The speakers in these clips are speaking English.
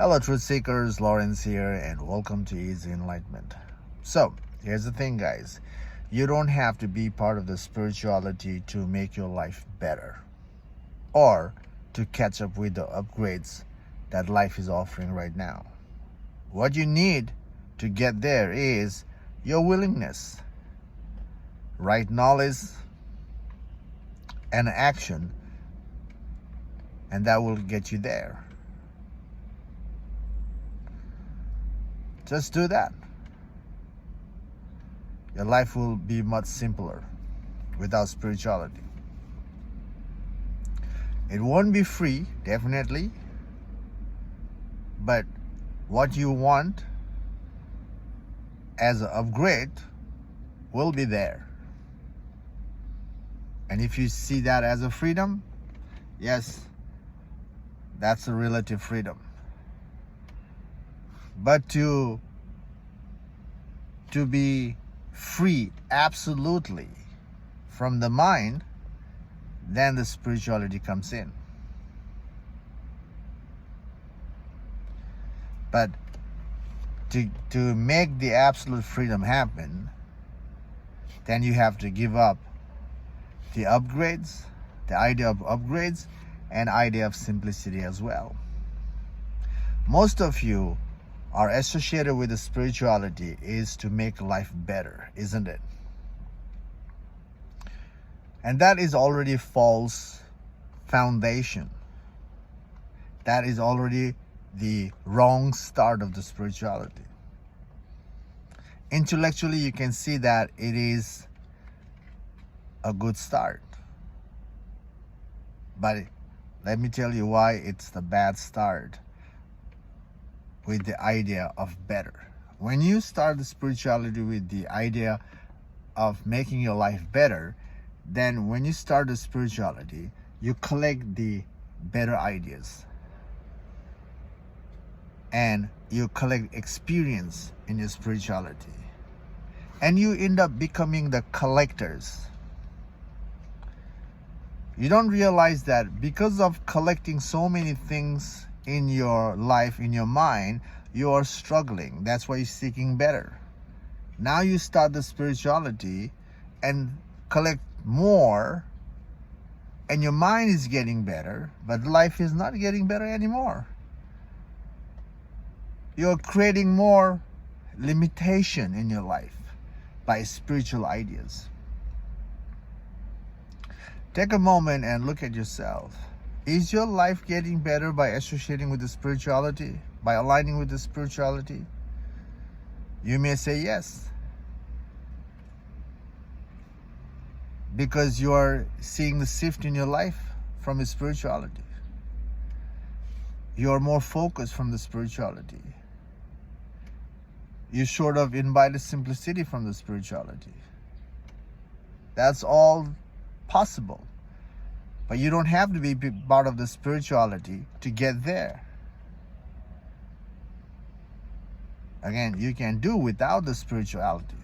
Hello, truth seekers. Lawrence here, and welcome to Easy Enlightenment. So, here's the thing, guys. You don't have to be part of the spirituality to make your life better or to catch up with the upgrades that life is offering right now. What you need to get there is your willingness, right knowledge, and action, and that will get you there. Just do that. Your life will be much simpler without spirituality. It won't be free, definitely, but what you want as an upgrade will be there. And if you see that as a freedom, yes, that's a relative freedom. But to be free absolutely from the mind, then the spirituality comes in. But to make the absolute freedom happen, then you have to give up the upgrades, the idea of upgrades, and idea of simplicity as well. Most of you are associated with the spirituality is to make life better, isn't it? And that is already false foundation. That is already the wrong start of the spirituality. Intellectually, you can see that it is a good start. But let me tell you why it's the bad start with the idea of better. When you start the spirituality with the idea of making your life better, then when you start the spirituality, you collect the better ideas and you collect experience in your spirituality, and you end up becoming the collectors. You don't realize that because of collecting so many things in your life, in your mind, you are struggling. That's why you're seeking better. Now you start the spirituality and collect more, and your mind is getting better, but life is not getting better anymore. You're creating more limitation in your life by spiritual ideas. Take a moment and look at yourself. Is your life getting better by associating with the spirituality, by aligning with the spirituality? You may say yes, because you are seeing the shift in your life from the spirituality. You are more focused from the spirituality. You sort of invite the simplicity from the spirituality. That's all possible. But you don't have to be part of the spirituality to get there. Again, you can do without the spirituality.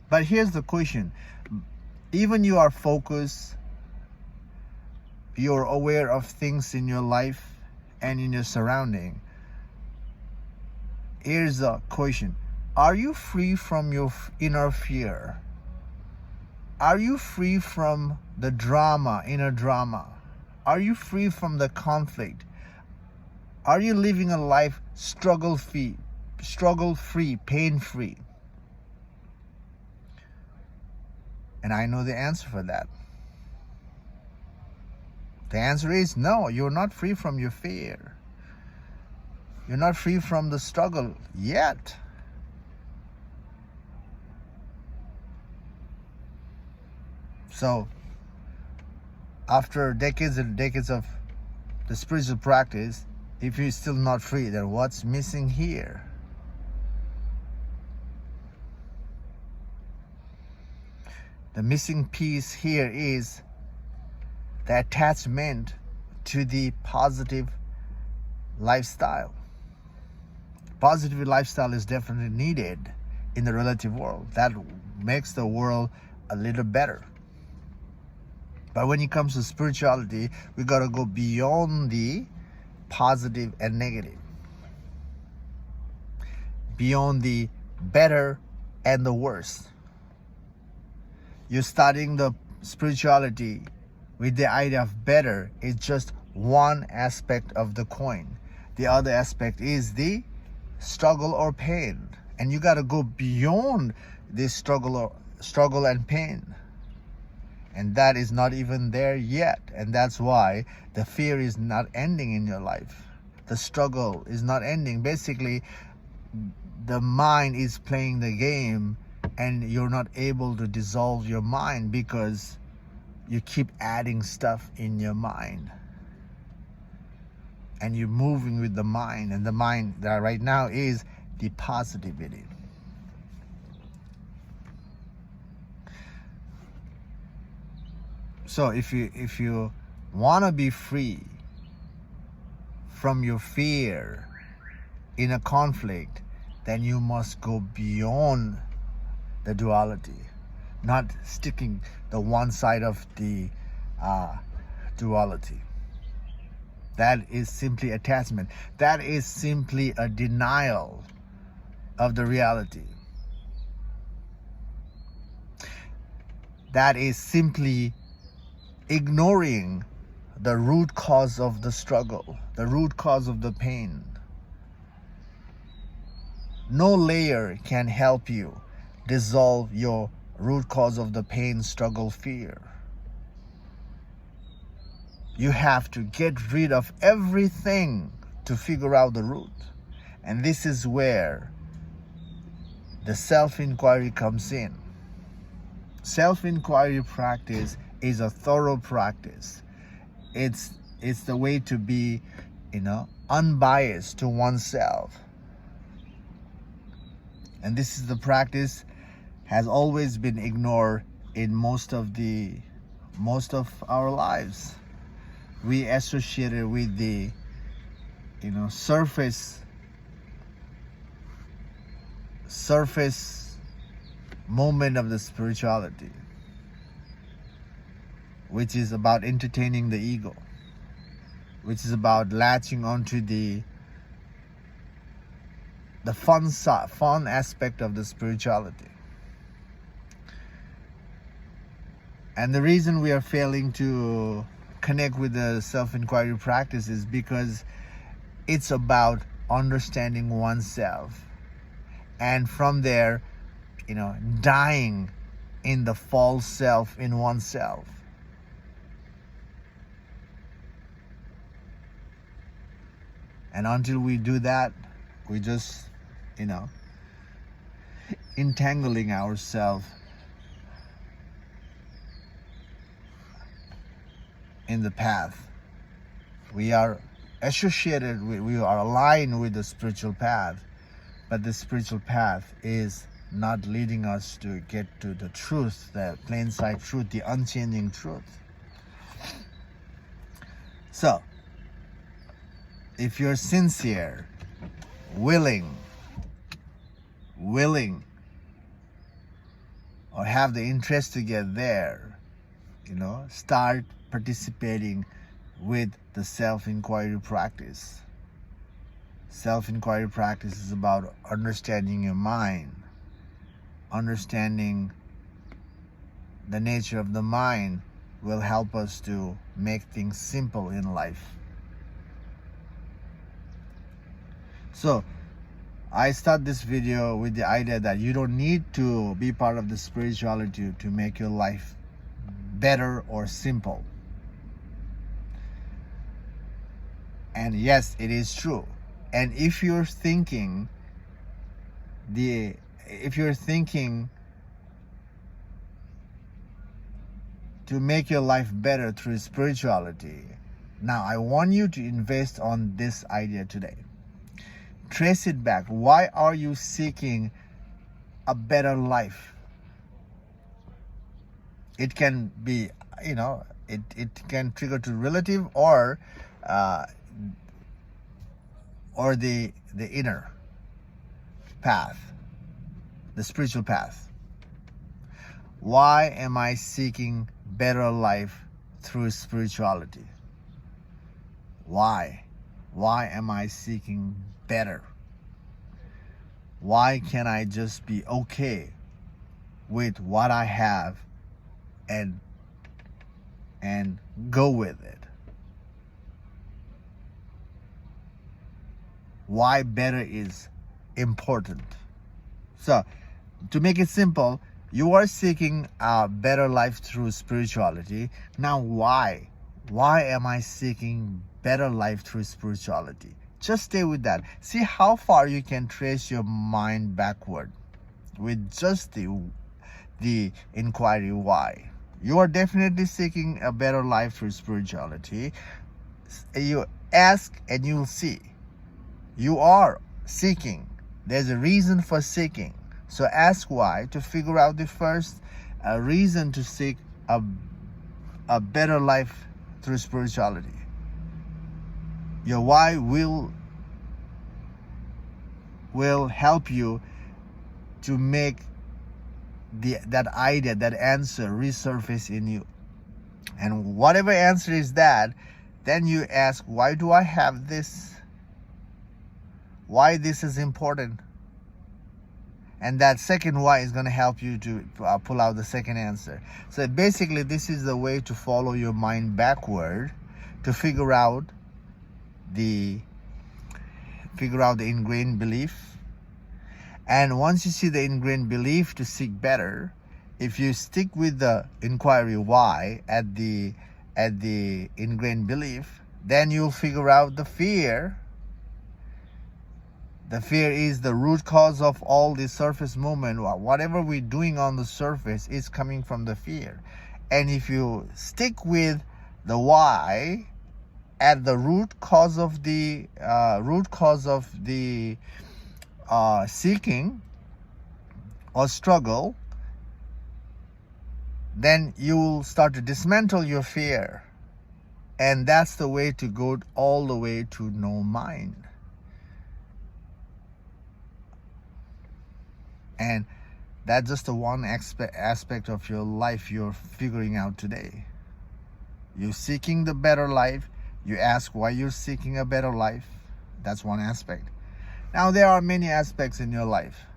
But here's the question. Even you are focused, you're aware of things in your life and in your surrounding. Here's the question. Are you free from your inner fear? Are you free from the drama, inner drama? Are you free from the conflict? Are you living a life struggle-free, pain-free? And I know the answer for that. The answer is no, you're not free from your fear. You're not free from the struggle yet. So, after decades and decades of the spiritual practice, if you're still not free, then what's missing here? The missing piece here is the attachment to the positive lifestyle. Positive lifestyle is definitely needed in the relative world. That makes the world a little better. But when it comes to spirituality, we got to go beyond the positive and negative, beyond the better and the worst. You're starting the spirituality with the idea of better is just one aspect of the coin. The other aspect is the struggle or pain. And you got to go beyond this struggle and pain. And that is not even there yet. And that's why the fear is not ending in your life. The struggle is not ending. Basically, the mind is playing the game and you're not able to dissolve your mind because you keep adding stuff in your mind. And you're moving with the mind. And the mind that right now is the positivity. So if you want to be free from your fear in a conflict, then you must go beyond the duality, not sticking the one side of the duality. That is simply attachment. That is simply a denial of the reality. That is simply ignoring the root cause of the struggle, the root cause of the pain. No layer can help you dissolve your root cause of the pain, struggle, fear. You have to get rid of everything to figure out the root. And this is where the self-inquiry comes in. Self-inquiry practice is a thorough practice. It's the way to be, unbiased to oneself. And this is the practice has always been ignored in most of our lives. We associate it with the surface moment of the spirituality, which is about entertaining the ego, which is about latching onto the fun aspect of the spirituality. And the reason we are failing to connect with the self-inquiry practice is because it's about understanding oneself, and from there, dying in the false self in oneself. And until we do that, we just, entangling ourselves in the path. We are associated with, we are aligned with the spiritual path, but the spiritual path is not leading us to get to the truth, the plain sight truth, the unchanging truth. So, if you're sincere, willing, or have the interest to get there, start participating with the self-inquiry practice. Self-inquiry practice is about understanding your mind, understanding the nature of the mind will help us to make things simple in life. So, I start this video with the idea that you don't need to be part of the spirituality to make your life better or simple. And yes, it is true. And if you're thinking to make your life better through spirituality, now I want you to invest on this idea today. Trace it back. Why are you seeking a better life? It can be, it can trigger to relative or the inner path, the spiritual path. Why am I seeking better life through spirituality? Why? Why am I seeking better? Why can't I just be okay with what I have and go with it? Why better is important. So, to make it simple, you are seeking a better life through spirituality. Now, why? Why am I seeking better life through spirituality? Just stay with that. See how far you can trace your mind backward with just the inquiry why. You are definitely seeking a better life through spirituality. You ask and you'll see. You are seeking. There's a reason for seeking. So ask why to figure out the first reason to seek a better life through spirituality. Your why will help you to make that idea, that answer resurface in you. And whatever answer is that, then you ask, why do I have this? Why this is important? And that second why is going to help you to pull out the second answer. So basically, this is the way to follow your mind backward to figure out the ingrained belief. And once you see the ingrained belief, to seek better, if you stick with the inquiry why at the ingrained belief, then you'll figure out the fear. The fear is the root cause of all the surface movement. Whatever we're doing on the surface is coming from the fear. And if you stick with the why at the root cause of the seeking or struggle, then you will start to dismantle your fear. And that's the way to go all the way to no mind. And that's just the one aspect of your life you're figuring out today. You're seeking the better life. You ask why you're seeking a better life. That's one aspect. Now, there are many aspects in your life.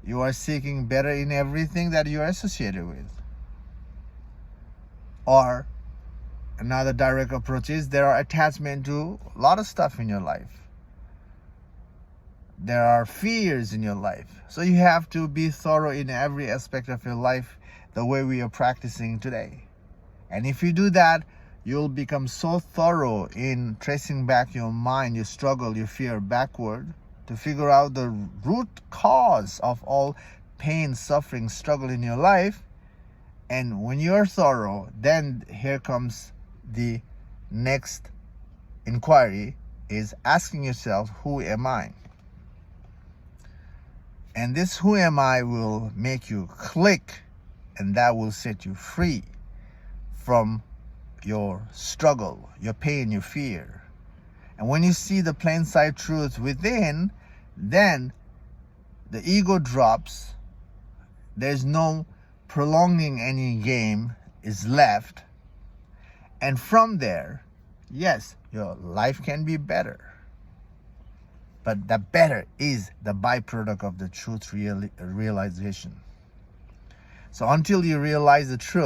You are seeking better in everything that you are associated with. Or another direct approach is there are attachment to a lot of stuff in your life. There are fears in your life. So you have to be thorough in every aspect of your life the way we are practicing today. And if you do that, you'll become so thorough in tracing back your mind, your struggle, your fear backward to figure out the root cause of all pain, suffering, struggle in your life. And when you're thorough, then here comes the next inquiry, is asking yourself, who am I? And this who am I will make you click, and that will set you free from your struggle, your pain, your fear. And when you see the plain sight truth within, then the ego drops. There's no prolonging any game is left. And from there, yes, your life can be better. But the better is the byproduct of the truth realization. So until you realize the truth,